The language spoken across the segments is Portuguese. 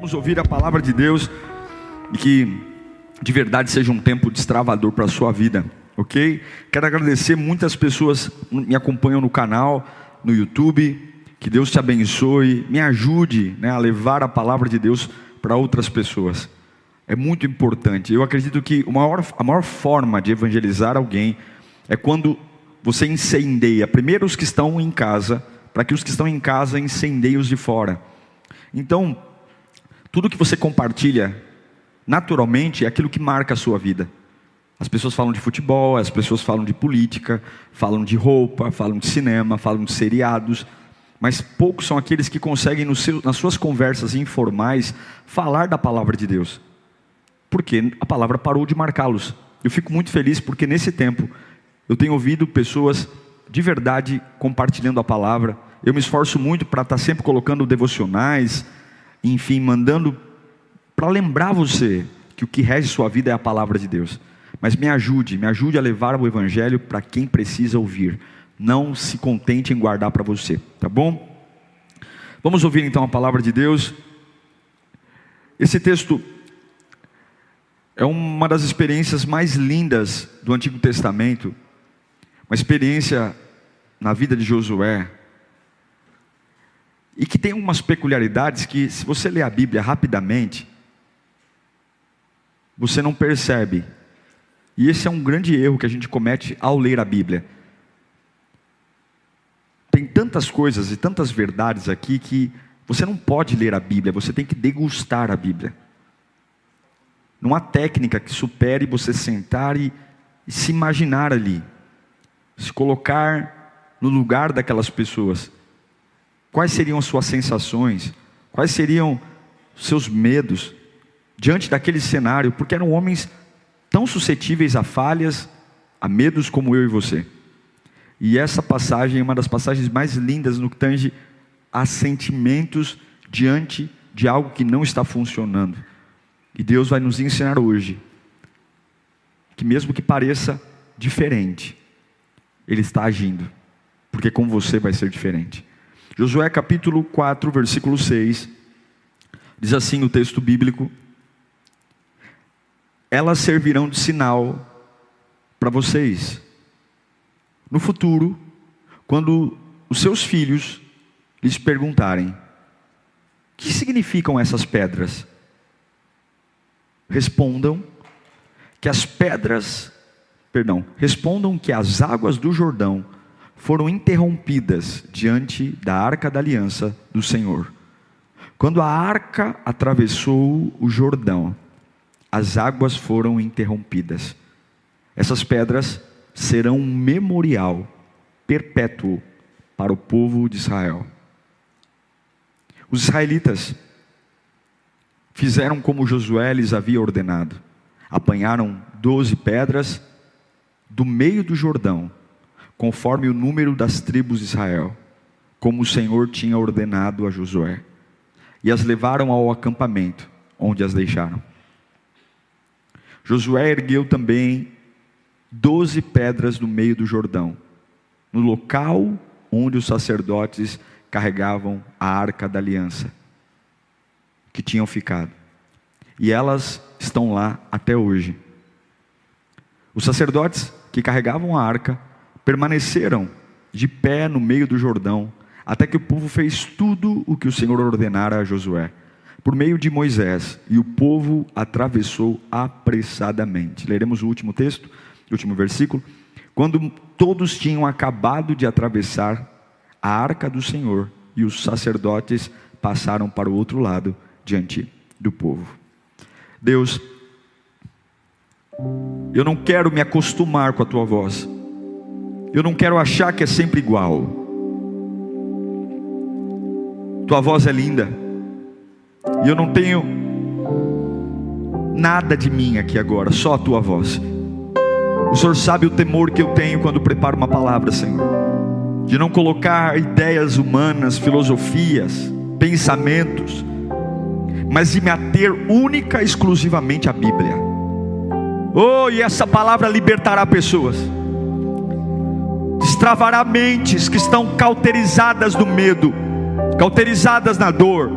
Vamos ouvir a palavra de Deus e que de verdade seja um tempo destravador para a sua vida, ok? Quero agradecer, muitas pessoas me acompanham no canal, no YouTube. Que Deus te abençoe, me ajude, a levar a palavra de Deus para outras pessoas. É muito importante. Eu acredito que a maior forma de evangelizar alguém é quando você incendeia primeiro os que estão em casa, para que os que estão em casa incendeiem os de fora. Então, tudo que você compartilha naturalmente é aquilo que marca a sua vida. As pessoas falam de futebol, as pessoas falam de política, falam de roupa, falam de cinema, falam de seriados, mas poucos são aqueles que conseguem nas suas conversas informais falar da palavra de Deus, porque a palavra parou de marcá-los. Eu fico muito feliz porque nesse tempo eu tenho ouvido pessoas de verdade compartilhando a palavra. Eu me esforço muito para estar sempre colocando devocionais, enfim, mandando para lembrar você que o que rege sua vida é a palavra de Deus. Mas me ajude a levar o evangelho para quem precisa ouvir. Não se contente em guardar para você, tá bom? Vamos ouvir então a palavra de Deus. Esse texto é uma das experiências mais lindas do Antigo Testamento, uma experiência na vida de Josué, e que tem umas peculiaridades que, se você ler a Bíblia rapidamente, você não percebe. E esse é um grande erro que a gente comete ao ler a Bíblia. Tem tantas coisas e tantas verdades aqui que você não pode ler a Bíblia, você tem que degustar a Bíblia. Não há técnica que supere você sentar e se imaginar ali, se colocar no lugar daquelas pessoas. Quais seriam as suas sensações? Quais seriam os seus medos diante daquele cenário? Porque eram homens tão suscetíveis a falhas, a medos como eu e você. E essa passagem é uma das passagens mais lindas no que tange a sentimentos diante de algo que não está funcionando. E Deus vai nos ensinar hoje que mesmo que pareça diferente, Ele está agindo, porque com você vai ser diferente. Josué capítulo 4, versículo 6, diz assim o texto bíblico: elas servirão de sinal para vocês no futuro, quando os seus filhos lhes perguntarem: o que significam essas pedras? Respondam que as águas do Jordão foram interrompidas diante da arca da aliança do Senhor. Quando a arca atravessou o Jordão, as águas foram interrompidas. Essas pedras serão um memorial perpétuo para o povo de Israel. Os israelitas fizeram como Josué lhes havia ordenado. Apanharam 12 pedras do meio do Jordão, conforme o número das tribos de Israel, como o Senhor tinha ordenado a Josué, e as levaram ao acampamento, onde as deixaram. Josué ergueu também 12 pedras no meio do Jordão, no local onde os sacerdotes carregavam a arca da aliança, que tinham ficado. E elas estão lá até hoje. Os sacerdotes que carregavam a arca permaneceram de pé no meio do Jordão, até que o povo fez tudo o que o Senhor ordenara a Josué, por meio de Moisés, e o povo atravessou apressadamente. Leremos o último texto, o último versículo. Quando todos tinham acabado de atravessar a arca do Senhor, e os sacerdotes passaram para o outro lado, diante do povo. Deus, eu não quero me acostumar com a tua voz. Eu não quero achar que é sempre igual. Tua voz é linda. E eu não tenho nada de mim aqui agora, só a tua voz. O Senhor sabe o temor que eu tenho quando preparo uma palavra, Senhor, de não colocar ideias humanas, filosofias, pensamentos, mas de me ater única e exclusivamente à Bíblia. Oh, e essa palavra libertará pessoas, destravará mentes que estão cauterizadas no medo, cauterizadas na dor,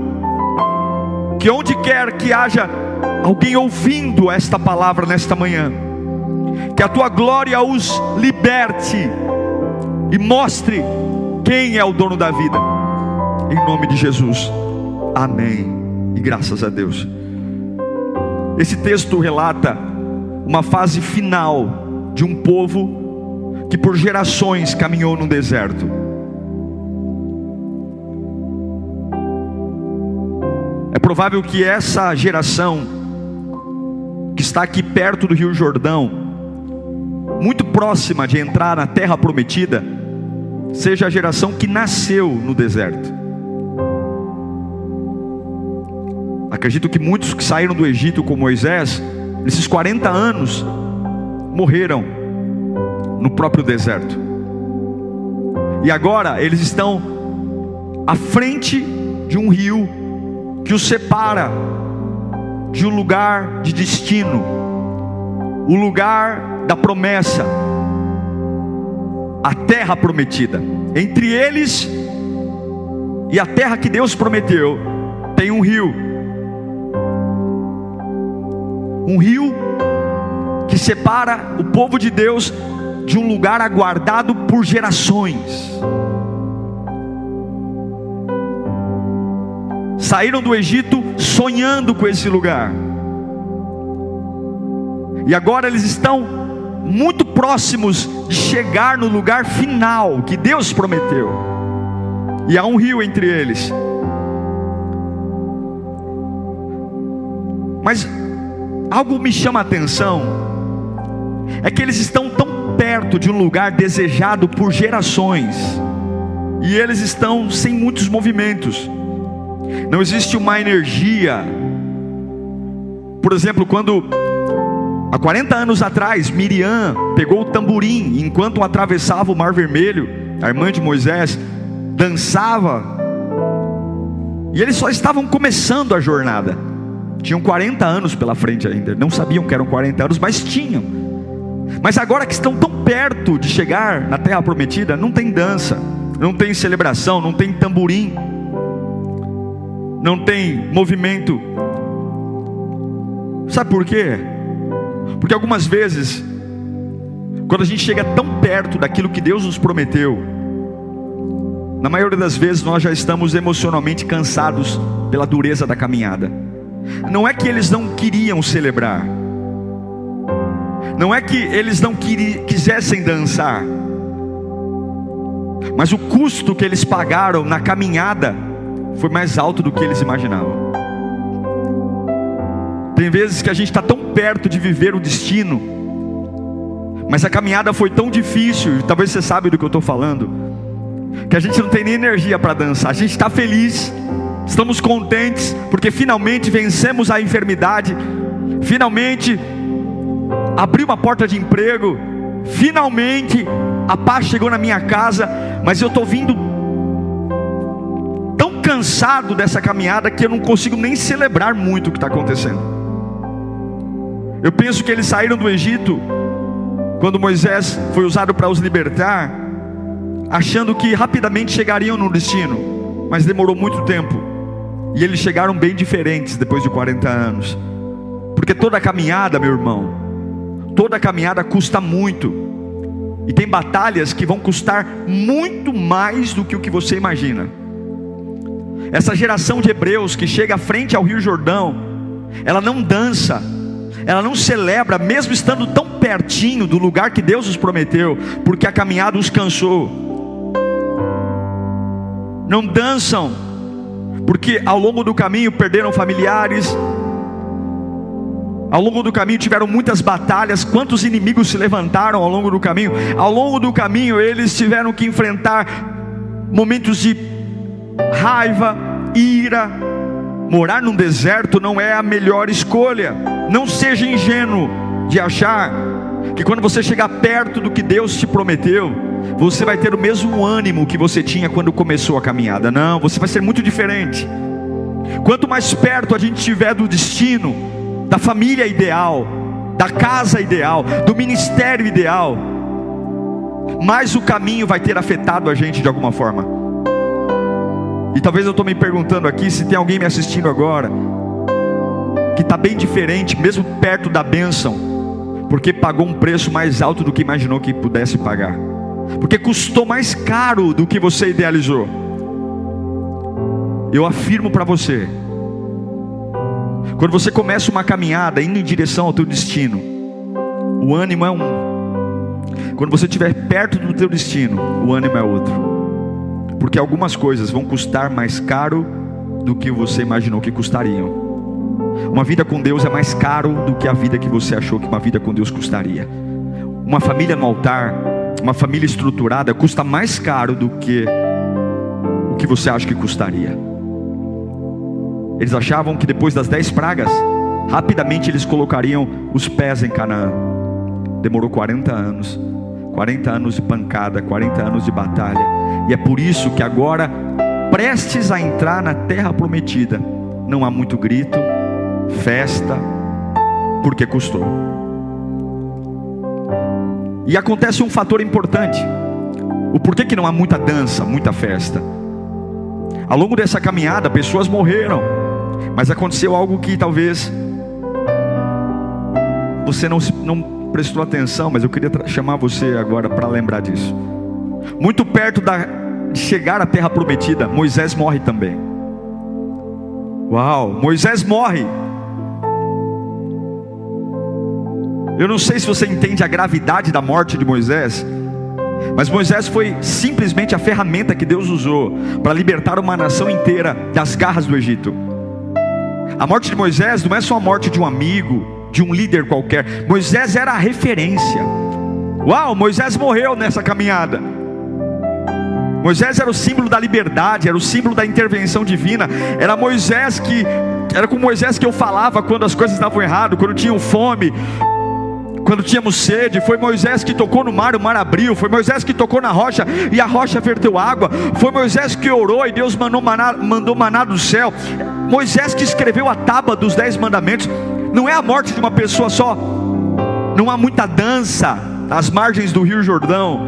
que onde quer que haja alguém ouvindo esta palavra nesta manhã, que a tua glória os liberte e mostre quem é o dono da vida, em nome de Jesus, amém, e graças a Deus. Esse texto relata uma fase final de um povo que por gerações caminhou no deserto. É provável que essa geração que está aqui perto do Rio Jordão, muito próxima de entrar na terra prometida, seja a geração que nasceu no deserto. Acredito que muitos que saíram do Egito com Moisés, nesses 40 anos, morreram no próprio deserto. E agora eles estão à frente de um rio que os separa de um lugar de destino, o lugar da promessa, a terra prometida. Entre eles e a terra que Deus prometeu, tem um rio que separa o povo de Deus de um lugar aguardado por gerações. Saíram do Egito sonhando com esse lugar, e agora eles estão muito próximos de chegar no lugar final que Deus prometeu, e há um rio entre eles. Mas algo me chama a atenção, é que eles estão tão perto de um lugar desejado por gerações, e eles estão sem muitos movimentos. Não existe uma energia. Por exemplo, quando há 40 anos atrás Miriam pegou o tamborim enquanto atravessava o Mar Vermelho, a irmã de Moisés dançava, e eles só estavam começando a jornada. Tinham 40 anos pela frente ainda. Não sabiam que eram 40 anos, mas tinham. Mas agora que estão tão perto de chegar na terra prometida, não tem dança, não tem celebração, não tem tamborim, não tem movimento. Sabe por quê? Porque algumas vezes, quando a gente chega tão perto daquilo que Deus nos prometeu, na maioria das vezes nós já estamos emocionalmente cansados pela dureza da caminhada. Não é que eles não queriam celebrar, não é que eles não quisessem dançar, mas o custo que eles pagaram na caminhada foi mais alto do que eles imaginavam. Tem vezes que a gente está tão perto de viver o destino, mas a caminhada foi tão difícil, talvez você sabe do que eu estou falando, que a gente não tem nem energia para dançar. A gente está feliz, estamos contentes, porque finalmente vencemos a enfermidade, finalmente abri uma porta de emprego, finalmente a paz chegou na minha casa, mas eu estou vindo tão cansado dessa caminhada que eu não consigo nem celebrar muito o que está acontecendo. Eu penso que eles saíram do Egito, quando Moisés foi usado para os libertar, achando que rapidamente chegariam no destino, mas demorou muito tempo, e eles chegaram bem diferentes depois de 40 anos, porque toda caminhada, meu irmão, toda caminhada custa muito, e tem batalhas que vão custar muito mais do que o que você imagina. Essa geração de hebreus que chega à frente ao Rio Jordão, ela não dança, ela não celebra, mesmo estando tão pertinho do lugar que Deus os prometeu, porque a caminhada os cansou. Não dançam, porque ao longo do caminho perderam familiares, ao longo do caminho tiveram muitas batalhas. Quantos inimigos se levantaram ao longo do caminho? Ao longo do caminho eles tiveram que enfrentar momentos de raiva, ira. Morar num deserto não é a melhor escolha. Não seja ingênuo de achar que quando você chegar perto do que Deus te prometeu, você vai ter o mesmo ânimo que você tinha quando começou a caminhada. Não, você vai ser muito diferente. Quanto mais perto a gente estiver do destino, da família ideal, da casa ideal, do ministério ideal, mais o caminho vai ter afetado a gente de alguma forma. E talvez eu estou me perguntando aqui, se tem alguém me assistindo agora que está bem diferente, mesmo perto da bênção, porque pagou um preço mais alto do que imaginou que pudesse pagar, porque custou mais caro do que você idealizou. Eu afirmo para você, quando você começa uma caminhada indo em direção ao teu destino, o ânimo é um. Quando você estiver perto do teu destino, o ânimo é outro. Porque algumas coisas vão custar mais caro do que você imaginou que custariam. Uma vida com Deus é mais caro do que a vida que você achou que uma vida com Deus custaria. Uma família no altar, uma família estruturada, custa mais caro do que o que você acha que custaria. Eles achavam que depois das 10 pragas, rapidamente eles colocariam os pés em Canaã. Demorou 40 anos. 40 anos de pancada, 40 anos de batalha. E é por isso que agora, prestes a entrar na terra prometida, não há muito grito, festa, porque custou. E acontece um fator importante. O porquê que não há muita dança, muita festa. Ao longo dessa caminhada, pessoas morreram, mas aconteceu algo que talvez você não prestou atenção, mas eu queria chamar você agora para lembrar disso. Muito perto de chegar à terra prometida, Moisés morre também. Uau, Moisés morre. Eu não sei se você entende a gravidade da morte de Moisés, mas Moisés foi simplesmente a ferramenta que Deus usou para libertar uma nação inteira das garras do Egito. A morte de Moisés não é só a morte de um amigo, de um líder qualquer. Moisés era a referência. Uau, Moisés morreu nessa caminhada. Moisés era o símbolo da liberdade, era o símbolo da intervenção divina. Era com Moisés que eu falava quando as coisas estavam erradas, quando tinham fome, quando tínhamos sede. Foi Moisés que tocou no mar, o mar abriu. Foi Moisés que tocou na rocha e a rocha verteu água. Foi Moisés que orou e Deus mandou maná do céu. Moisés que escreveu a tábua dos 10 mandamentos. Não é a morte de uma pessoa só. Não há muita dança às margens do Rio Jordão,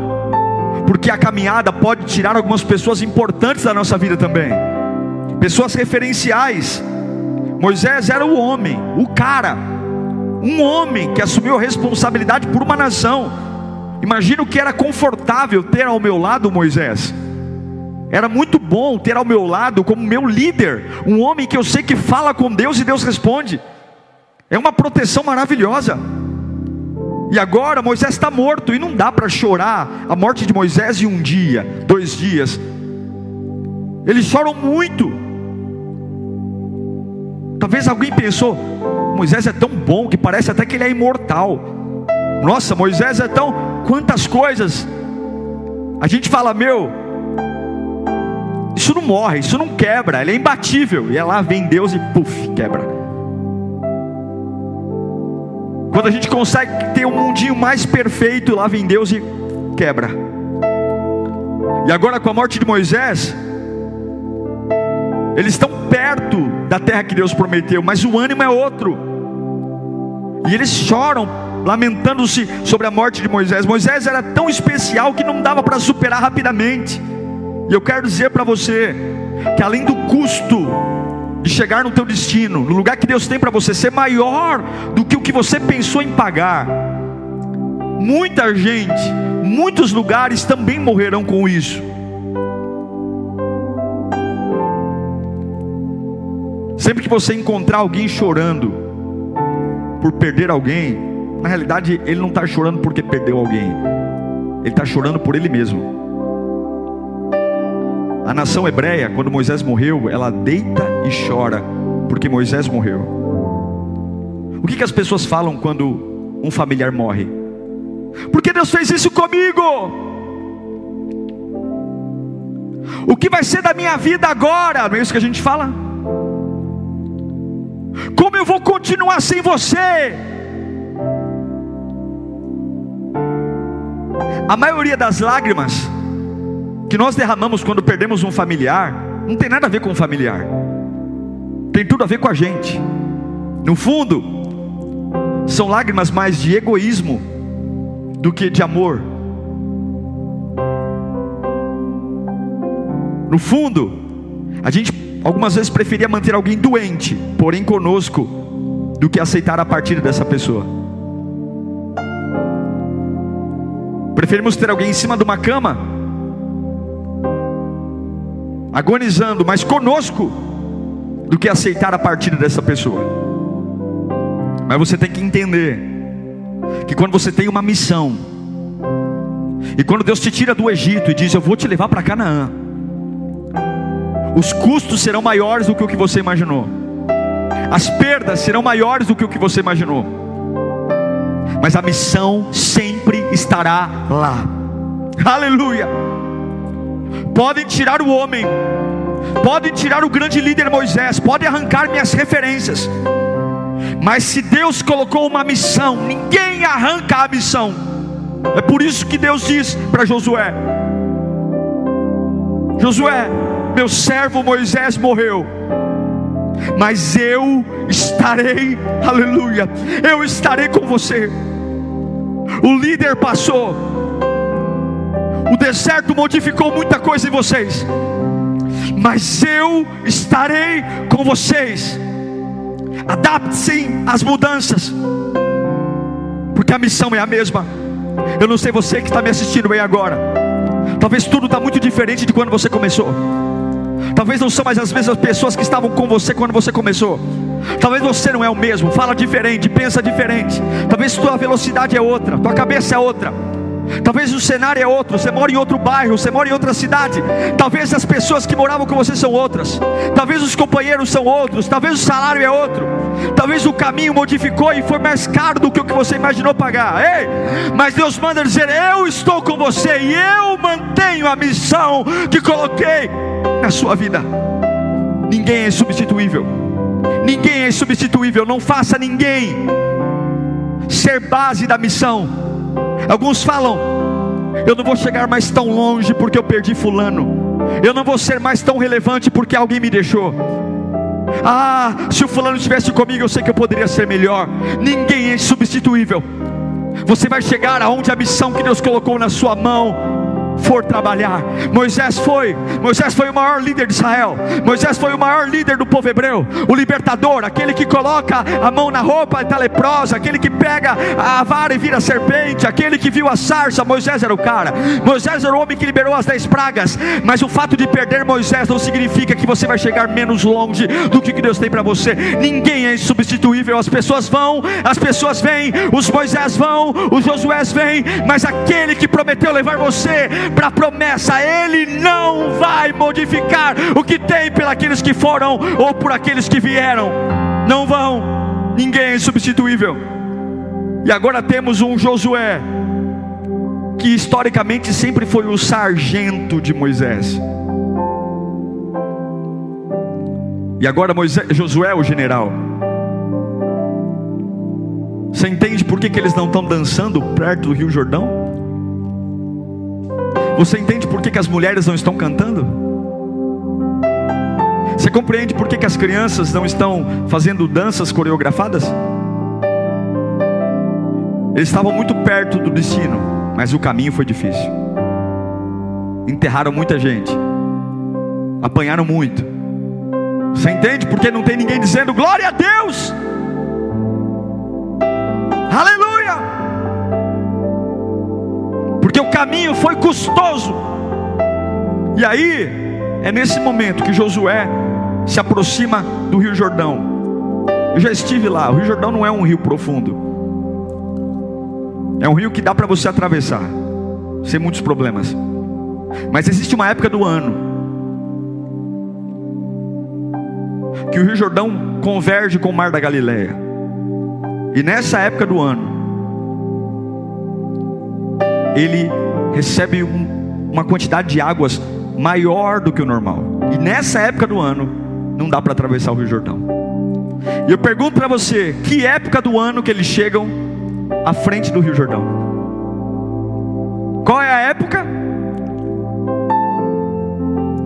porque a caminhada pode tirar algumas pessoas importantes da nossa vida também, pessoas referenciais. Moisés era o homem, o cara, um homem que assumiu a responsabilidade por uma nação. Imagino que era confortável ter ao meu lado Moisés. Era muito bom ter ao meu lado como meu líder, um homem que eu sei que fala com Deus e Deus responde. É uma proteção maravilhosa. E agora Moisés está morto, e não dá para chorar a morte de Moisés em um dia, 2 dias. Eles choram muito. Talvez alguém pensou: Moisés é tão bom que parece até que ele é imortal. Nossa, Moisés é tão... Quantas coisas a gente fala, isso não morre, isso não quebra, ele é imbatível. E lá vem Deus e puf, quebra. Quando a gente consegue ter um mundinho mais perfeito, lá vem Deus e quebra. E agora com a morte de Moisés, eles estão perto da terra que Deus prometeu, mas o ânimo é outro. E eles choram, lamentando-se sobre a morte de Moisés. Moisés era tão especial que não dava para superar rapidamente. E eu quero dizer para você, que além do custo de chegar no teu destino, no lugar que Deus tem para você, ser maior do que o que você pensou em pagar, muita gente, muitos lugares também morrerão com isso. Sempre que você encontrar alguém chorando por perder alguém, na realidade ele não está chorando porque perdeu alguém, ele está chorando por ele mesmo. A nação hebreia, quando Moisés morreu, ela deita e chora porque Moisés morreu. O que as pessoas falam quando um familiar morre? Porque Deus fez isso comigo? O que vai ser da minha vida agora? Não é isso que a gente fala? Como eu vou continuar sem você? A maioria das lágrimas que nós derramamos quando perdemos um familiar, não tem nada a ver com o familiar, tem tudo a ver com a gente. No fundo, são lágrimas mais de egoísmo do que de amor. No fundo, a gente algumas vezes preferia manter alguém doente, porém conosco, do que aceitar a partida dessa pessoa. Preferimos ter alguém em cima de uma cama, agonizando, mas conosco, do que aceitar a partida dessa pessoa. Mas você tem que entender que quando você tem uma missão, e quando Deus te tira do Egito e diz: eu vou te levar para Canaã, os custos serão maiores do que o que você imaginou, as perdas serão maiores do que o que você imaginou, mas a missão sempre estará lá. Aleluia. Podem tirar o homem, podem tirar o grande líder Moisés, podem arrancar minhas referências, mas se Deus colocou uma missão, ninguém arranca a missão. É por isso que Deus diz para Josué: Josué, meu servo Moisés morreu, mas eu estarei, aleluia, eu estarei com você. O líder passou, o deserto modificou muita coisa em vocês, mas eu estarei com vocês. Adapte-se às mudanças, porque a missão é a mesma. Eu não sei você que está me assistindo bem agora, talvez tudo está muito diferente de quando você começou. Talvez não são mais as mesmas pessoas que estavam com você quando você começou. Talvez você não é o mesmo, fala diferente, pensa diferente. Talvez tua velocidade é outra, tua cabeça é outra. Talvez o cenário é outro, você mora em outro bairro, você mora em outra cidade. Talvez as pessoas que moravam com você são outras. Talvez os companheiros são outros, talvez o salário é outro. Talvez o caminho modificou e foi mais caro do que o que você imaginou pagar. Ei, mas Deus manda dizer: eu estou com você e eu mantenho a missão que coloquei na sua vida. Ninguém é substituível. Ninguém é substituível. Não faça ninguém ser base da missão. Alguns falam: eu não vou chegar mais tão longe porque eu perdi fulano, eu não vou ser mais tão relevante porque alguém me deixou. Ah, se o fulano estivesse comigo, eu sei que eu poderia ser melhor. Ninguém é substituível. Você vai chegar aonde a missão que Deus colocou na sua mão for trabalhar. Moisés foi o maior líder de Israel. Moisés foi o maior líder do povo hebreu, o libertador, aquele que coloca a mão na roupa e está leprosa, aquele que pega a vara e vira serpente, aquele que viu a sarça. Moisés era o cara. Moisés era o homem que liberou as 10 pragas. Mas o fato de perder Moisés não significa que você vai chegar menos longe do que Deus tem para você. Ninguém é insubstituível. As pessoas vão, as pessoas vêm, os Moisés vão, os Josués vêm, mas aquele que prometeu levar você para a promessa, Ele não vai modificar o que tem pelos que foram ou por aqueles que vieram. Não vão. Ninguém é insubstituível. E agora temos um Josué que historicamente sempre foi o sargento de Moisés, e agora Josué é o general. Você entende por que eles não estão dançando perto do Rio Jordão? Você entende por que as mulheres não estão cantando? Você compreende por que as crianças não estão fazendo danças coreografadas? Eles estavam muito perto do destino, mas o caminho foi difícil. Enterraram muita gente, apanharam muito. Você entende por que não tem ninguém dizendo glória a Deus? Aleluia! Porque o caminho foi custoso. E aí, é nesse momento que Josué se aproxima do Rio Jordão. Eu já estive lá. O Rio Jordão não é um rio profundo, é um rio que dá para você atravessar sem muitos problemas. Mas existe uma época do ano que o Rio Jordão converge com o Mar da Galileia. E nessa época do ano, ele recebe uma quantidade de águas maior do que o normal. E nessa época do ano, não dá para atravessar o Rio Jordão. E eu pergunto para você: que época do ano que eles chegam à frente do Rio Jordão? Qual é a época?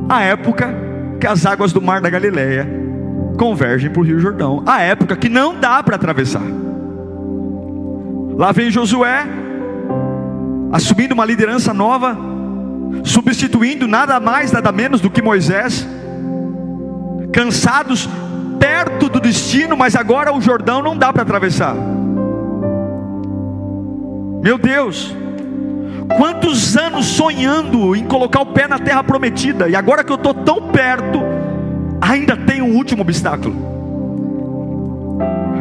A época que as águas do Mar da Galileia convergem para o Rio Jordão. A época que não dá para atravessar. Lá vem Josué, assumindo uma liderança nova, substituindo nada mais, nada menos do que Moisés. Cansados, perto do destino, mas agora o Jordão não dá para atravessar. Meu Deus, quantos anos sonhando em colocar o pé na terra prometida, e agora que eu estou tão perto, ainda tem um último obstáculo.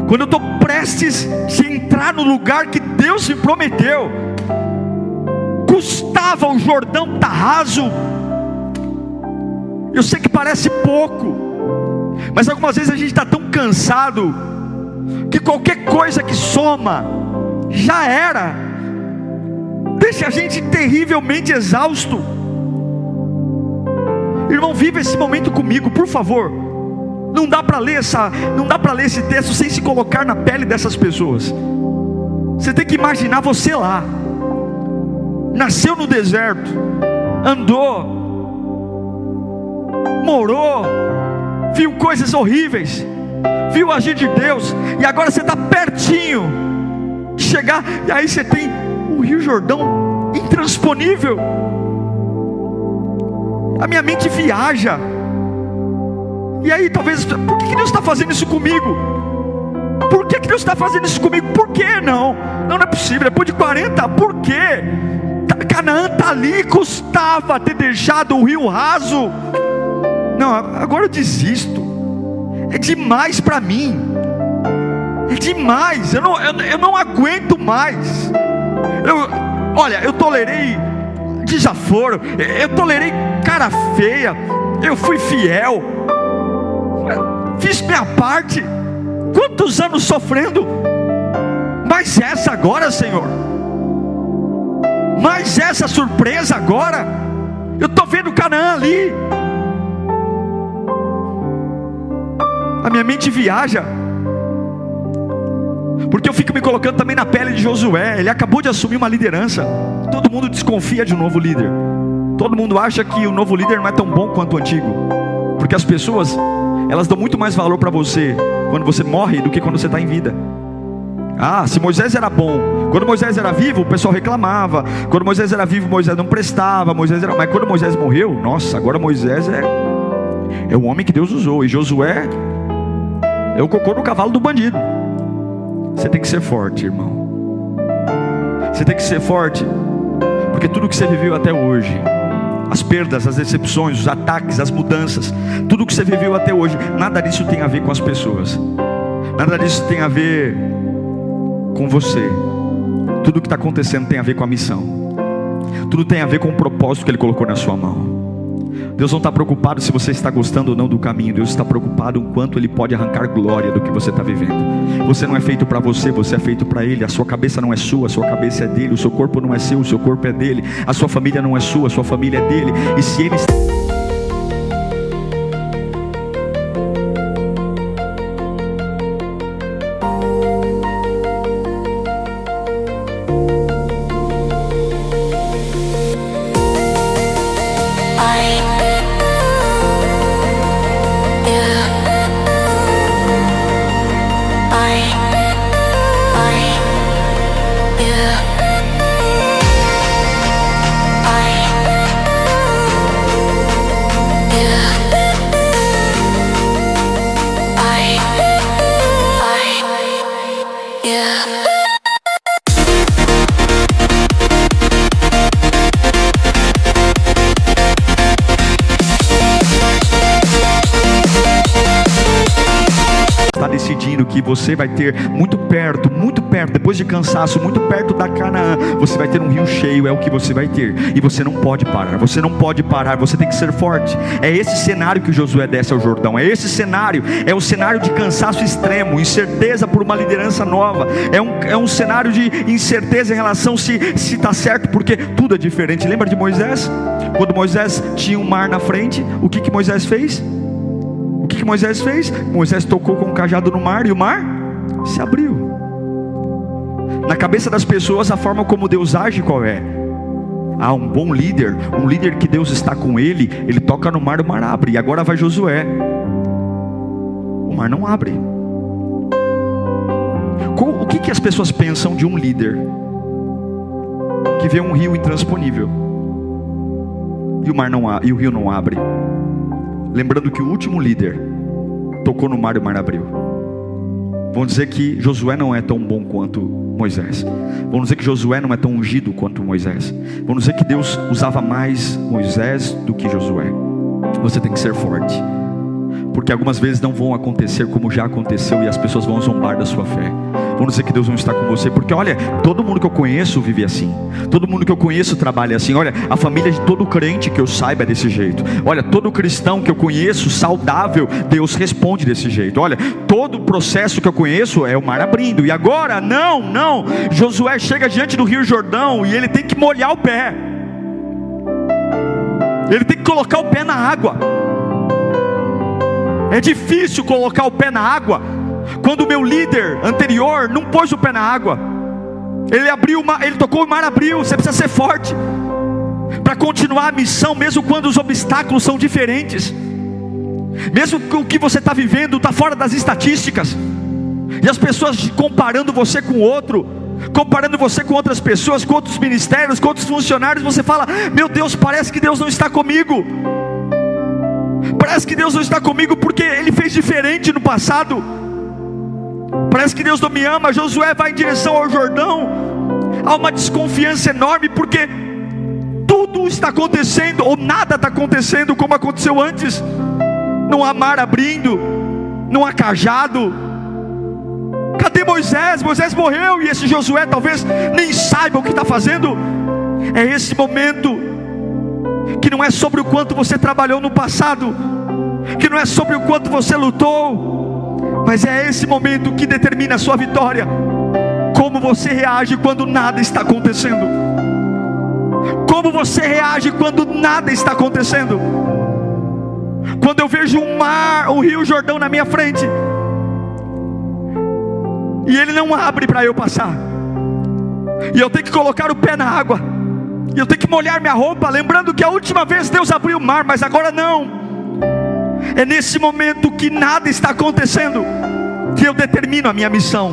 Quando eu estou prestes a entrar no lugar que Deus me prometeu, custava o Jordão estar raso. Eu sei que parece pouco, mas algumas vezes a gente está tão cansado, que qualquer coisa que soma, já era, deixa a gente terrivelmente exausto. Irmão, viva esse momento comigo, por favor. Não dá para ler esse texto sem se colocar na pele dessas pessoas. Você tem que imaginar você lá, nasceu no deserto, andou, morou, viu coisas horríveis, viu o agir de Deus, e agora você está pertinho de chegar, e aí você tem o Rio Jordão intransponível. A minha mente viaja, e aí talvez, por que Deus está fazendo isso comigo? Por que Deus está fazendo isso comigo? Por que não? Não é possível, depois de 40, por quê? Canaã está ali, custava ter deixado o rio raso. Não, agora eu desisto, é demais para mim, é demais, eu não aguento mais. Olha, eu tolerei desaforo, eu tolerei cara feia, eu fui fiel, fiz minha parte. Quantos anos sofrendo, mas essa agora, Senhor, mas essa surpresa agora, eu estou vendo Canaã ali. A minha mente viaja, porque eu fico me colocando também na pele de Josué. Ele acabou de assumir uma liderança, todo mundo desconfia de um novo líder, todo mundo acha que o novo líder não é tão bom quanto o antigo, porque as pessoas, elas dão muito mais valor para você quando você morre do que quando você está em vida. Se Moisés era bom, quando Moisés era vivo, o pessoal reclamava. Quando Moisés era vivo, Moisés não prestava. Mas quando Moisés morreu, nossa, agora Moisés é o homem que Deus usou. E Josué é o cocô no cavalo do bandido. Você tem que ser forte, irmão. Você tem que ser forte, porque tudo que você viveu até hoje, as perdas, as decepções, os ataques, as mudanças, tudo que você viveu até hoje, nada disso tem a ver com as pessoas, nada disso tem a ver com você. Tudo que está acontecendo tem a ver com a missão, tudo tem a ver com o propósito que Ele colocou na sua mão. Deus não está preocupado se você está gostando ou não do caminho. Deus está preocupado o quanto Ele pode arrancar glória do que você está vivendo. Você não é feito para você, você é feito para Ele. A sua cabeça não é sua, a sua cabeça é dele. O seu corpo não é seu, o seu corpo é dele. A sua família não é sua, a sua família é dele. E se Ele está... decidindo que você vai ter muito perto, depois de cansaço, muito perto da Canaã, você vai ter um rio cheio, é o que você vai ter, e você não pode parar, você tem que ser forte. É esse cenário que Josué desce ao Jordão, é o cenário de cansaço extremo, incerteza por uma liderança nova, é um cenário de incerteza em relação se está certo, porque tudo é diferente. Lembra de Moisés? Quando Moisés tinha um mar na frente, o que Moisés fez? Moisés tocou com o cajado no mar e o mar se abriu. Na cabeça das pessoas, a forma como Deus age qual é? Um bom líder, um líder que Deus está com ele toca no mar, o mar abre. E agora vai Josué, o mar não abre. O que as pessoas pensam de um líder que vê um rio intransponível e o rio não abre? Lembrando que o último líder tocou no mar e o mar abriu. Vão dizer que Josué não é tão bom quanto Moisés. Vão dizer que Josué não é tão ungido quanto Moisés. Vão dizer que Deus usava mais Moisés do que Josué. Você tem que ser forte, porque algumas vezes não vão acontecer como já aconteceu, e as pessoas vão zombar da sua fé. Vão dizer que Deus não está com você, porque olha, todo mundo que eu conheço vive assim, todo mundo que eu conheço trabalha assim. Olha, a família de todo crente que eu saiba é desse jeito. Olha, todo cristão que eu conheço saudável, Deus responde desse jeito. Olha, todo processo que eu conheço é o mar abrindo. E agora, não, Josué chega diante do Rio Jordão e ele tem que molhar o pé, ele tem que colocar o pé na água. É difícil colocar o pé na água quando o meu líder anterior não pôs o pé na água. Ele tocou, o mar abriu. Você precisa ser forte para continuar a missão, mesmo quando os obstáculos são diferentes, mesmo que o que você está vivendo está fora das estatísticas, e as pessoas comparando você com outro, comparando você com outras pessoas, com outros ministérios, com outros funcionários. Você fala: meu Deus, parece que Deus não está comigo. Parece que Deus não está comigo porque Ele fez diferente no passado. Parece que Deus não me ama. Josué vai em direção ao Jordão. Há uma desconfiança enorme, porque tudo está acontecendo, ou nada está acontecendo como aconteceu antes. Não há mar abrindo, não há cajado. Cadê Moisés? Moisés morreu, e esse Josué talvez nem saiba o que está fazendo. É esse momento que não é sobre o quanto você trabalhou no passado, que não é sobre o quanto você lutou, mas é esse momento que determina a sua vitória. Como você reage quando nada está acontecendo? Como você reage quando nada está acontecendo? Quando eu vejo um rio Jordão na minha frente, e ele não abre para eu passar, e eu tenho que colocar o pé na água, e eu tenho que molhar minha roupa, lembrando que a última vez Deus abriu o mar, mas agora não. É nesse momento que nada está acontecendo que eu determino a minha missão.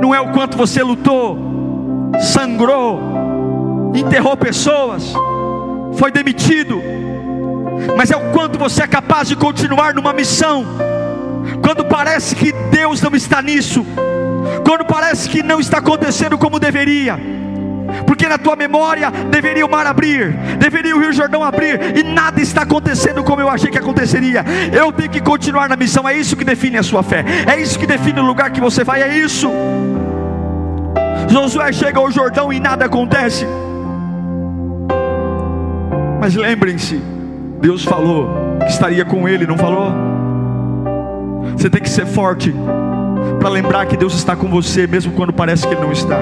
Não é o quanto você lutou, sangrou, enterrou pessoas, foi demitido, mas é o quanto você é capaz de continuar numa missão, quando parece que Deus não está nisso, quando parece que não está acontecendo como deveria, porque na tua memória deveria o mar abrir, deveria o Rio Jordão abrir, e nada está acontecendo como eu achei que aconteceria. Eu tenho que continuar na missão. É isso que define a sua fé, é isso que define o lugar que você vai, é isso. Josué chega ao Jordão e nada acontece, mas lembrem-se, Deus falou que estaria com ele, não falou? Você tem que ser forte para lembrar que Deus está com você, mesmo quando parece que Ele não está.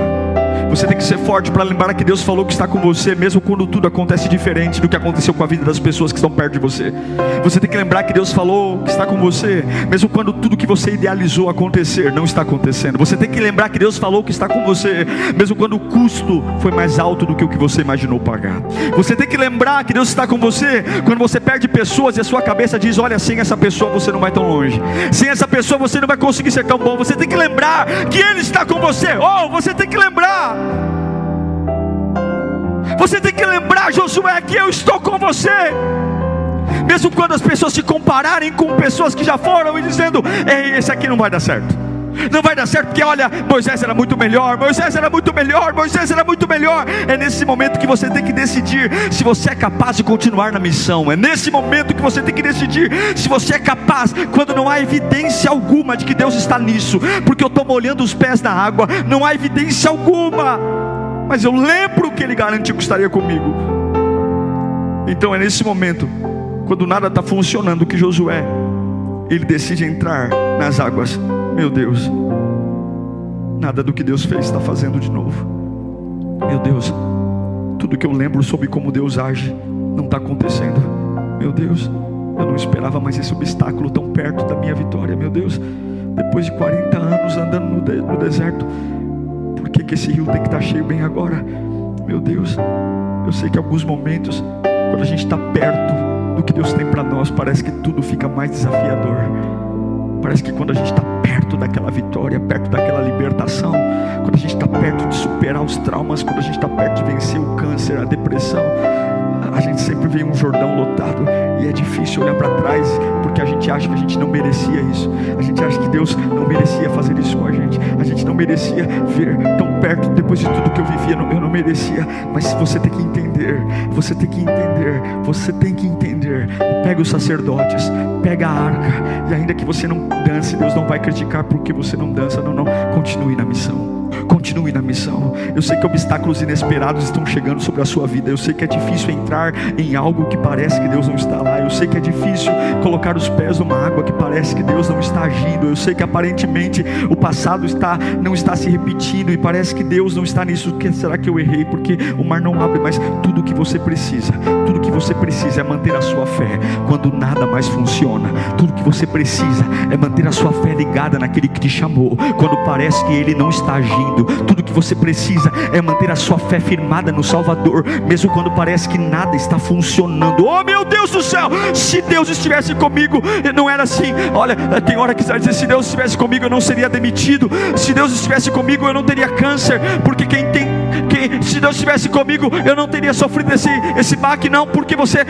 Você tem que ser forte para lembrar que Deus falou que está com você, mesmo quando tudo acontece diferente do que aconteceu com a vida das pessoas que estão perto de você. Você tem que lembrar que Deus falou que está com você, mesmo quando tudo que você idealizou acontecer não está acontecendo. Você tem que lembrar que Deus falou que está com você, mesmo quando o custo foi mais alto do que o que você imaginou pagar. Você tem que lembrar que Deus está com você quando você perde pessoas e a sua cabeça diz: olha, sem essa pessoa você não vai tão longe, sem essa pessoa você não vai conseguir ser tão bom. Você tem que lembrar que Ele está com você. Você tem que lembrar. Você tem que lembrar, Josué, que eu estou com você. Mesmo quando as pessoas se compararem com pessoas que já foram e dizendo: ei, esse aqui não vai dar certo. Não vai dar certo porque olha, Moisés era muito melhor, Moisés era muito melhor, Moisés era muito melhor. É nesse momento que você tem que decidir se você é capaz de continuar na missão. É nesse momento que você tem que decidir se você é capaz, quando não há evidência alguma de que Deus está nisso. Porque eu estou molhando os pés na água, não há evidência alguma, mas eu lembro que Ele garantiu que estaria comigo. Então é nesse momento, quando nada está funcionando, que Josué, ele decide entrar nas águas. Meu Deus, nada do que Deus fez está fazendo de novo. Meu Deus, tudo que eu lembro sobre como Deus age não está acontecendo. Meu Deus, eu não esperava mais esse obstáculo tão perto da minha vitória. Meu Deus, depois de 40 anos andando no deserto, por que esse rio tem que estar cheio bem agora? Meu Deus, eu sei que em alguns momentos, quando a gente está perto do que Deus tem para nós, parece que tudo fica mais desafiador. Parece que quando a gente está perto daquela vitória, perto daquela libertação, quando a gente está perto de superar os traumas, quando a gente está perto de vencer o câncer, a depressão, a gente sempre vê um Jordão lotado, E é difícil olhar para trás, porque a gente acha que a gente não merecia isso. A gente acha que Deus não merecia fazer isso com a gente. A gente não merecia ver tão perto depois de tudo que eu vivia. Eu não merecia. Mas você tem que entender. Você tem que entender. Você tem que entender. Pega os sacerdotes, pega a arca. E ainda que você não dance, Deus não vai criticar porque você não dança. Não. Continue na missão. Continue na missão. Eu sei que obstáculos inesperados estão chegando sobre a sua vida. Eu sei que é difícil entrar em algo que parece que Deus não está lá. Eu sei que é difícil colocar os pés numa água que parece que Deus não está agindo. Eu sei que aparentemente o passado não está se repetindo e parece que Deus não está nisso. Será que eu errei? Porque o mar não abre. Mas tudo que você precisa é manter a sua fé quando nada mais funciona. Tudo que você precisa é manter a sua fé ligada naquele que te chamou quando parece que Ele não está agindo. Tudo que você precisa é manter a sua fé firmada no Salvador, mesmo quando parece que nada está funcionando. Oh meu Deus do céu, se Deus estivesse comigo, não era assim. Olha, tem hora que você vai dizer, se Deus estivesse comigo eu não seria demitido. Se Deus estivesse comigo eu não teria câncer. Porque se Deus estivesse comigo eu não teria sofrido esse baque. Não, porque você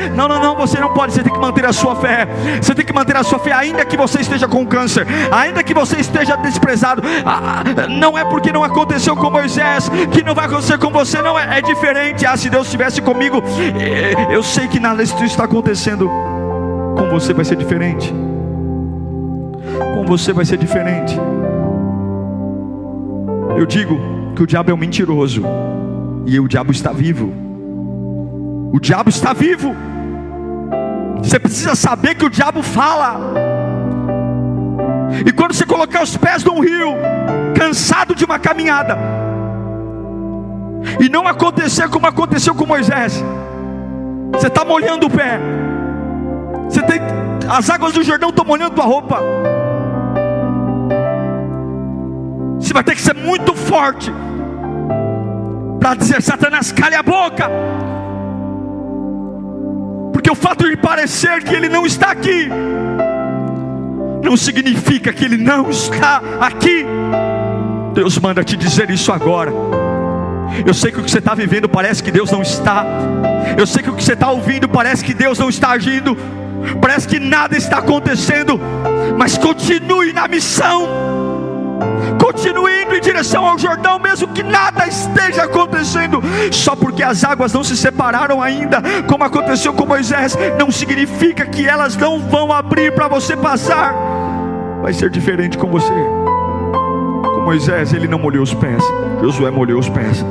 não pode. Você tem que manter a sua fé. Você tem que manter a sua fé, ainda que você esteja com câncer, ainda que você esteja desprezado. Não é porque não aconteceu com Moisés que não vai acontecer com você. Não, é diferente. Se Deus estivesse comigo, eu sei que nada disso está acontecendo. Com você vai ser diferente. Com você vai ser diferente. Eu digo que o diabo é um mentiroso e o diabo está vivo. O diabo está vivo. Você precisa saber que o diabo fala. E quando você colocar os pés num rio, cansado de uma caminhada, e não acontecer como aconteceu com Moisés, você está molhando o pé. As águas do Jordão estão molhando tua roupa. Você vai ter que ser muito forte para dizer, Satanás, cale a boca. Porque o fato de parecer que ele não está aqui não significa que ele não está aqui. Deus manda te dizer isso agora. Eu sei que o que você está vivendo parece que Deus não está. Eu sei que o que você está ouvindo parece que Deus não está agindo. Parece que nada está acontecendo. Mas continue na missão. Continue indo em direção ao Jordão, mesmo que nada esteja acontecendo. Só porque as águas não se separaram ainda, como aconteceu com Moisés, não significa que elas não vão abrir para você passar. Vai ser diferente com você. Com Moisés, ele não molhou os pés. Josué molhou os pés.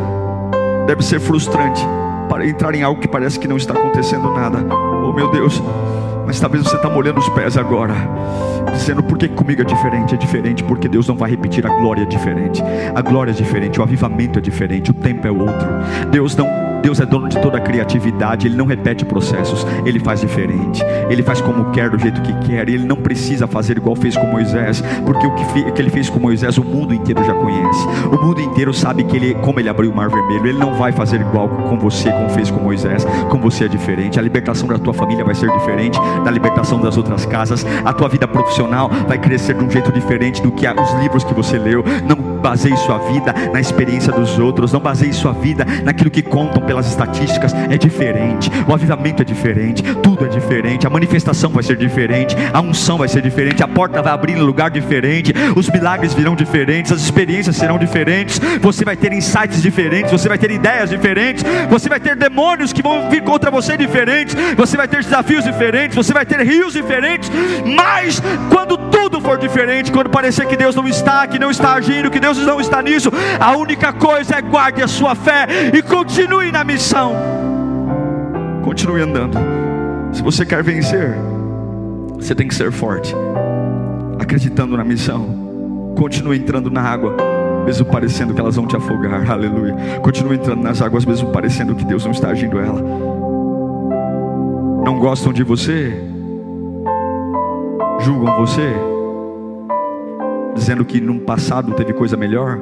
Deve ser frustrante para entrar em algo que parece que não está acontecendo nada. Oh meu Deus. Mas talvez você está molhando os pés agora, dizendo, por que comigo é diferente? É diferente porque Deus não vai repetir. A glória é diferente. A glória é diferente, o avivamento é diferente, o tempo é outro. Deus é dono de toda a criatividade. Ele não repete processos, Ele faz diferente. Ele faz como quer, do jeito que quer. E Ele não precisa fazer igual fez com Moisés, porque o que Ele fez com Moisés, o mundo inteiro já conhece. O mundo inteiro sabe como Ele abriu o mar vermelho. Ele não vai fazer igual com você, como fez com Moisés. Com você é diferente. A libertação da tua família vai ser diferente da libertação das outras casas. A tua vida profissional vai crescer de um jeito diferente do que os livros que você leu. Não baseie sua vida na experiência dos outros. Não baseie sua vida naquilo que contam pelas estatísticas. É diferente. O avivamento é diferente. Tudo é diferente. A manifestação vai ser diferente. A unção vai ser diferente. A porta vai abrir em lugar diferente. Os milagres virão diferentes. As experiências serão diferentes. Você vai ter insights diferentes. Você vai ter ideias diferentes. Você vai ter demônios que vão vir contra você diferentes. Você vai ter desafios diferentes. Você vai ter rios diferentes. Mas quando tudo for diferente, quando parecer que Deus não está, que não está agindo, que Deus não está nisso, a única coisa é guarde a sua fé e continue na missão. Continue andando. Se você quer vencer, você tem que ser forte, acreditando na missão. Continue entrando na água, mesmo parecendo que elas vão te afogar. Aleluia. Continue entrando nas águas, mesmo parecendo que Deus não está agindo ela. Não gostam de você, julgam você, dizendo que no passado teve coisa melhor.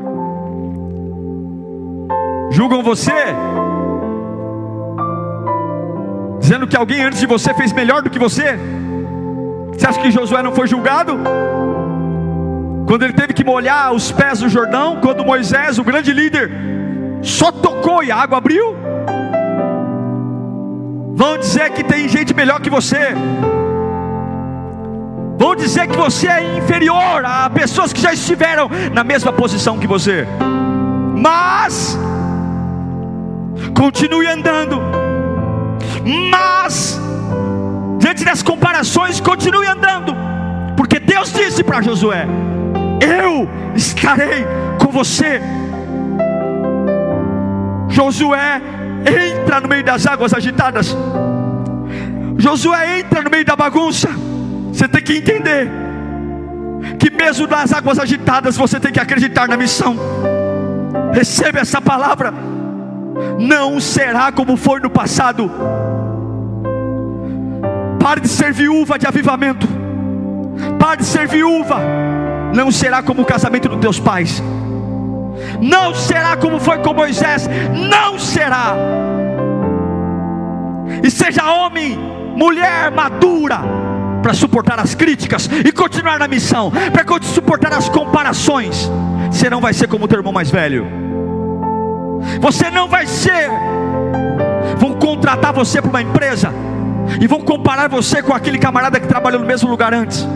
Julgam você, dizendo que alguém antes de você fez melhor do que você. Você acha que Josué não foi julgado? Quando ele teve que molhar os pés do Jordão, quando Moisés, o grande líder, só tocou e a água abriu. Vão dizer que tem gente melhor que você. Vão dizer que você é inferior a pessoas que já estiveram na mesma posição que você. Mas continue andando. Mas diante das comparações, continue andando. Porque Deus disse para Josué: eu estarei com você. Josué entra no meio das águas agitadas. Josué entra no meio da bagunça. Você tem que entender que mesmo nas águas agitadas você tem que acreditar na missão. Receba essa palavra. Não será como foi no passado. Pare de ser viúva de avivamento. Pare de ser viúva. Não será como o casamento dos teus pais. Não será como foi com Moisés. Não será. E seja homem, mulher madura para suportar as críticas e continuar na missão, para suportar as comparações. Você não vai ser como o teu irmão mais velho. Você não vai ser. Vão contratar você para uma empresa e vão comparar você com aquele camarada que trabalhou no mesmo lugar antes.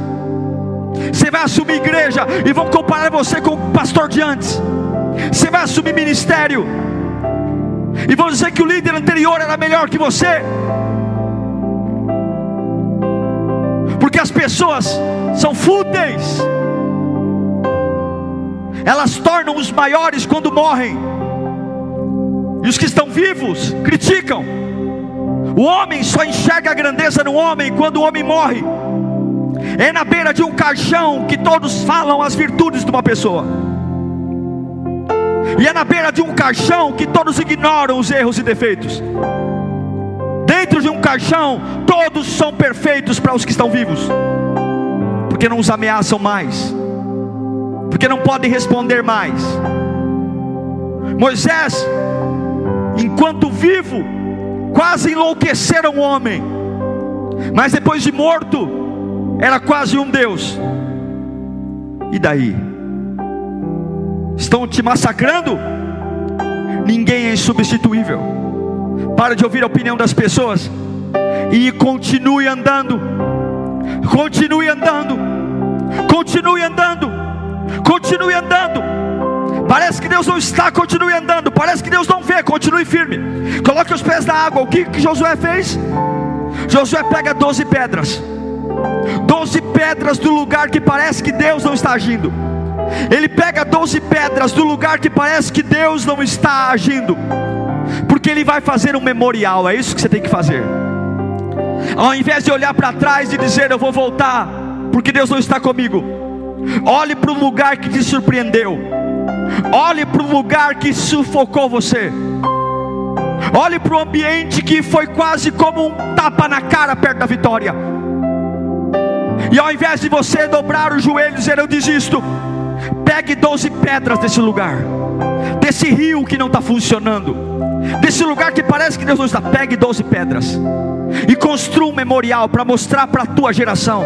Você vai assumir igreja e vão comparar você com o pastor de antes. Você vai assumir ministério e vão dizer que o líder anterior era melhor que você. Porque as pessoas são fúteis. Elas tornam os maiores quando morrem, e os que estão vivos criticam. O homem só enxerga a grandeza no homem quando o homem morre. É na beira de um caixão que todos falam as virtudes de uma pessoa. E é na beira de um caixão que todos ignoram os erros e defeitos. Dentro de um caixão, todos são perfeitos para os que estão vivos, porque não os ameaçam mais, porque não podem responder mais. Moisés, enquanto vivo, quase enlouqueceram o homem, mas depois de morto, era quase um Deus. E daí? Estão te massacrando? Ninguém é insubstituível. Para de ouvir a opinião das pessoas e continue andando. Continue andando. Continue andando. Continue andando. Parece que Deus não está, continue andando. Parece que Deus não vê, continue firme. Coloque os pés na água. O que Josué fez? Josué pega 12 pedras. 12 pedras do lugar que parece que Deus não está agindo. Ele pega 12 pedras do lugar que parece que Deus não está agindo, porque ele vai fazer um memorial. É isso que você tem que fazer. Ao invés de olhar para trás e dizer eu vou voltar porque Deus não está comigo, olhe para o lugar que te surpreendeu. Olhe para o lugar que sufocou você. Olhe para o ambiente que foi quase como um tapa na cara perto da vitória. E ao invés de você dobrar os joelhos e dizer eu desisto, pegue 12 pedras desse lugar, desse rio que não está funcionando, desse lugar que parece que Deus não está. Pegue 12 pedras e construa um memorial para mostrar para a tua geração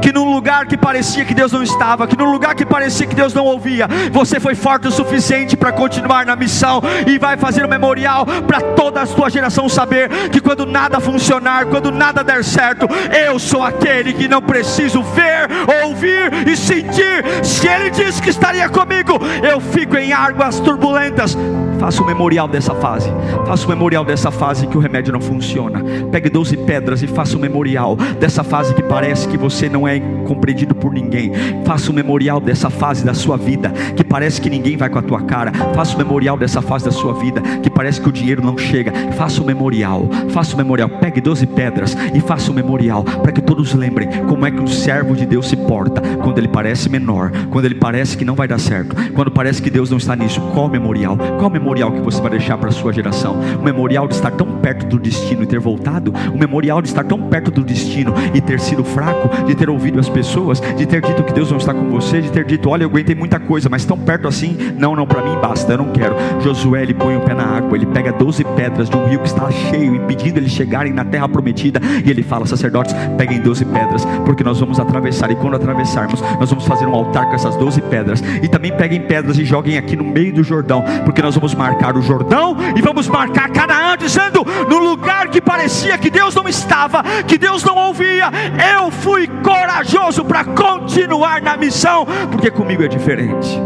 que num lugar que parecia que Deus não estava, que num lugar que parecia que Deus não ouvia, você foi forte o suficiente para continuar na missão. E vai fazer um memorial para toda a sua geração saber que quando nada funcionar, quando nada der certo, eu sou aquele que não preciso ver, ouvir e sentir. Se Ele disse que estaria comigo, eu fico em águas turbulentas. Faça um memorial dessa fase. Faça um memorial dessa fase que o remédio não funciona. Pegue 12 pedras e faça um memorial dessa fase que parece que você não é compreendido por ninguém. Faça um memorial dessa fase da sua vida que parece que ninguém vai com a tua cara. Faça um memorial dessa fase da sua vida que parece que o dinheiro não chega. Faça um memorial. Faça um memorial. Pegue 12 pedras e faça um memorial para que todos lembrem como é que um servo de Deus se porta quando ele parece menor, quando ele parece que não vai dar certo, quando parece que Deus não está nisso. Qual o memorial? Qual o memorial que você vai deixar para a sua geração? O memorial de estar tão perto do destino e ter voltado? O memorial de estar tão perto do destino e ter sido fraco? De de ter ouvido as pessoas, de ter dito que Deus não está com você, de ter dito, olha, eu aguentei muita coisa, mas tão perto assim, não, para mim basta, eu não quero. Josué, ele põe o pé na água, ele pega 12 pedras de um rio que está cheio, impedindo eles chegarem na terra prometida, e ele fala, sacerdotes, peguem 12 pedras, porque nós vamos atravessar, e quando atravessarmos, nós vamos fazer um altar com essas 12 pedras, e também peguem pedras e joguem aqui no meio do Jordão, porque nós vamos marcar o Jordão, e vamos marcar Canaã, dizendo, no lugar que parecia que Deus não estava, que Deus não ouvia, eu fui corajoso para continuar na missão, porque comigo é diferente.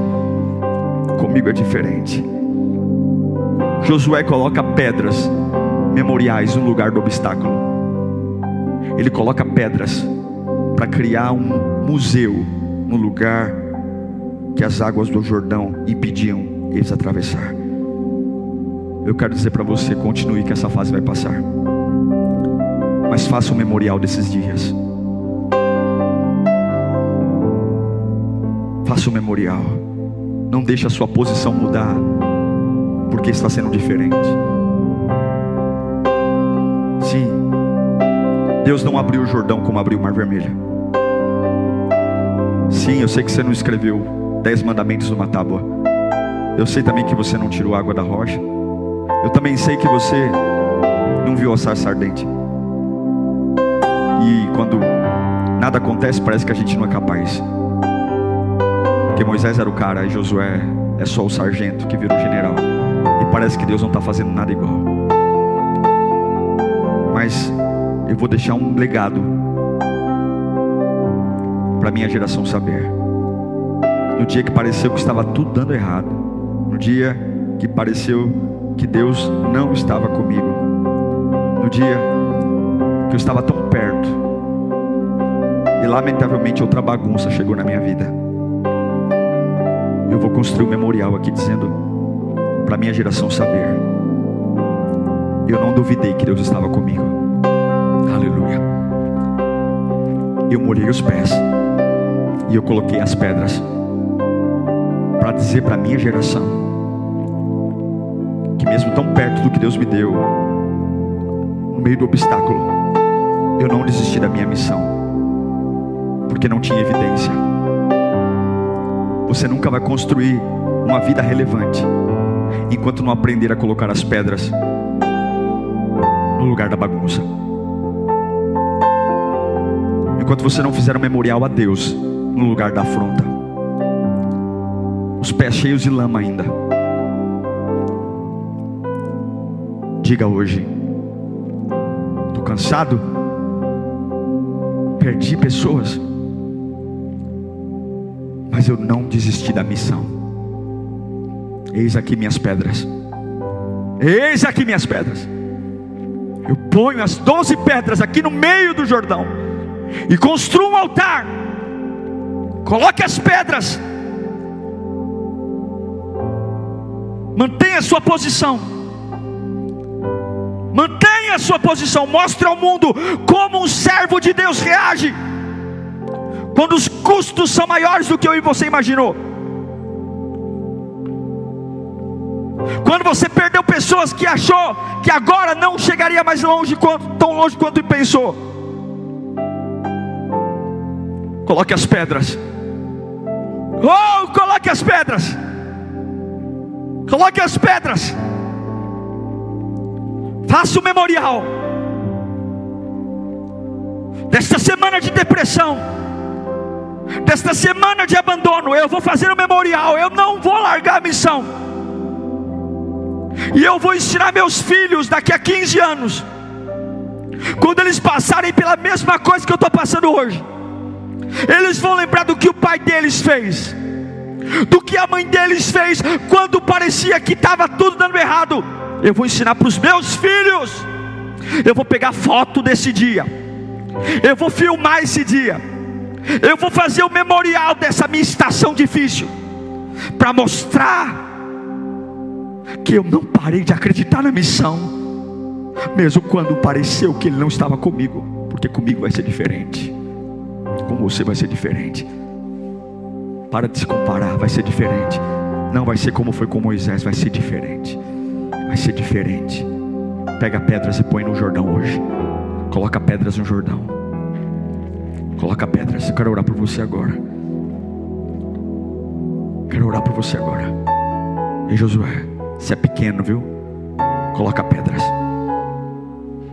Comigo é diferente. Josué coloca pedras memoriais no lugar do obstáculo. Ele coloca pedras para criar um museu no lugar que as águas do Jordão impediam eles atravessar. Eu quero dizer para você, continue, que essa fase vai passar, mas faça um memorial desses dias. Faça um memorial. Não deixe a sua posição mudar, porque está sendo diferente. Sim, Deus não abriu o Jordão como abriu o Mar Vermelho. Sim, eu sei que você não escreveu 10 mandamentos numa tábua. Eu sei também que você não tirou água da rocha. Eu também sei que você não viu a sarça ardente. E quando nada acontece, parece que a gente não é capaz. Porque Moisés era o cara e Josué é só o sargento que virou general. E parece que Deus não está fazendo nada igual. Mas eu vou deixar um legado para minha geração saber. No dia que pareceu que estava tudo dando errado, no dia que pareceu que Deus não estava comigo, no dia que eu estava tão perto, e lamentavelmente outra bagunça chegou na minha vida, eu vou construir um memorial aqui dizendo para minha geração saber: eu não duvidei que Deus estava comigo. Aleluia. Eu molhei os pés e eu coloquei as pedras para dizer para minha geração que mesmo tão perto do que Deus me deu, no meio do obstáculo, eu não desisti da minha missão, porque não tinha evidência. Você nunca vai construir uma vida relevante enquanto não aprender a colocar as pedras no lugar da bagunça. Enquanto você não fizer um memorial a Deus no lugar da afronta, os pés cheios de lama ainda. Diga hoje: estou cansado, perdi pessoas, mas eu não desisti da missão. Eis aqui minhas pedras. Eis aqui minhas pedras. Eu ponho as 12 pedras aqui no meio do Jordão e construo um altar. Coloque as pedras. Mantenha a sua posição. Mantenha a sua posição. Mostre ao mundo como um servo de Deus reage quando os custos são maiores do que eu e você imaginou. Quando você perdeu pessoas que achou que agora não chegaria mais longe, tão longe quanto pensou. Coloque as pedras. Oh, coloque as pedras. Coloque as pedras. Faça o memorial desta semana de depressão, desta semana de abandono. Eu vou fazer o memorial. Eu não vou largar a missão. E eu vou ensinar meus filhos daqui a 15 anos, quando eles passarem pela mesma coisa que eu estou passando hoje, eles vão lembrar do que o pai deles fez, do que a mãe deles fez, quando parecia que estava tudo dando errado. Eu vou ensinar para os meus filhos. Eu vou pegar foto desse dia, eu vou filmar esse dia, eu vou fazer o memorial dessa minha estação difícil, para mostrar que eu não parei de acreditar na missão, mesmo quando pareceu que Ele não estava comigo, porque comigo vai ser diferente, com você vai ser diferente. Para de se comparar, vai ser diferente. Não vai ser como foi com Moisés, vai ser diferente. Vai ser diferente. Pega pedras e põe no Jordão hoje. Coloca pedras no Jordão. Coloca pedras. Eu quero orar por você agora. Quero orar por você agora. E Josué, você é pequeno, viu? Coloca pedras.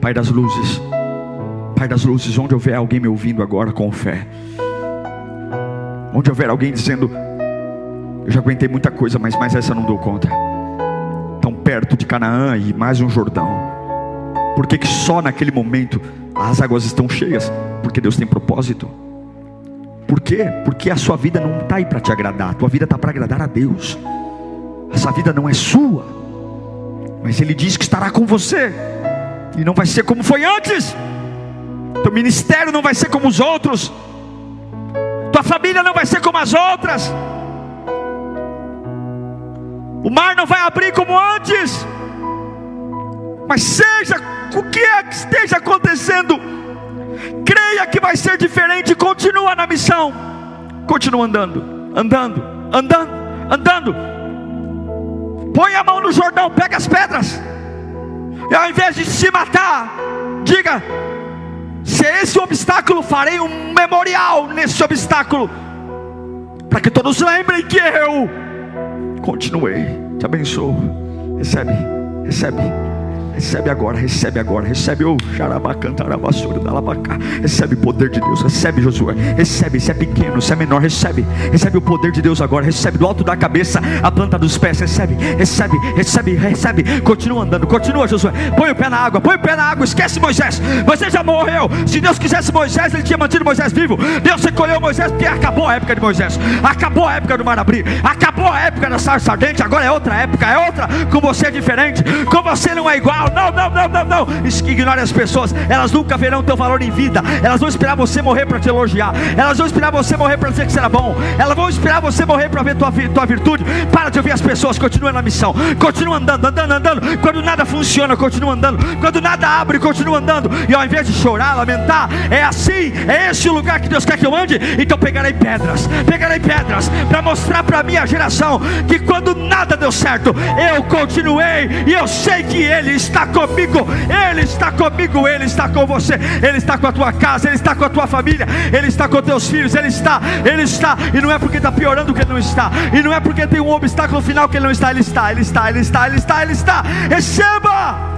Pai das luzes, Pai das luzes, onde houver alguém me ouvindo agora com fé, onde houver alguém dizendo: eu já aguentei muita coisa, mas mais essa eu não dou conta. Tão perto de Canaã e mais um Jordão. Por que só naquele momento as águas estão cheias? Porque Deus tem propósito. Por quê? Porque a sua vida não está aí para te agradar. A tua vida está para agradar a Deus. Essa vida não é sua, mas Ele diz que estará com você. E não vai ser como foi antes. Teu ministério não vai ser como os outros. Tua família não vai ser como as outras. O mar não vai abrir como antes. Mas seja o que é que esteja acontecendo, creia que vai ser diferente. Continua na missão. Continua andando. Põe a mão no Jordão, pega as pedras. E ao invés de se matar, diga: se esse obstáculo, farei um memorial nesse obstáculo, para que todos lembrem que eu continuei. Te abençoo. Recebe agora, recebe o recebe o poder de Deus, recebe Josué, recebe, se é pequeno, se é menor, recebe o poder de Deus agora, recebe do alto da cabeça, a planta dos pés, recebe, continua andando, continua Josué, põe o pé na água, esquece Moisés já morreu. Se Deus quisesse Moisés, Ele tinha mantido Moisés vivo. Deus recolheu Moisés porque acabou a época de Moisés, acabou a época do mar abrir, acabou a época da sarça ardente, agora é outra época, com você é diferente, com você não é igual. Não. Ignore as pessoas. Elas nunca verão teu valor em vida. Elas vão esperar você morrer para te elogiar. Elas vão esperar você morrer para dizer que será bom. Elas vão esperar você morrer para ver tua virtude. Para de ouvir as pessoas. Continua na missão. Continua andando. Quando nada funciona, continua andando. Quando nada abre, continua andando. E ao invés de chorar, lamentar, é assim. É esse o lugar que Deus quer que eu ande. Então pegarei pedras para mostrar para a minha geração que quando nada deu certo, eu continuei. E eu sei que Ele está comigo, Ele está com você, Ele está com a tua casa, Ele está com a tua família, Ele está com teus filhos, Ele está, e não é porque está piorando que Ele não está, e não é porque tem um obstáculo final que Ele não está, Ele está, receba!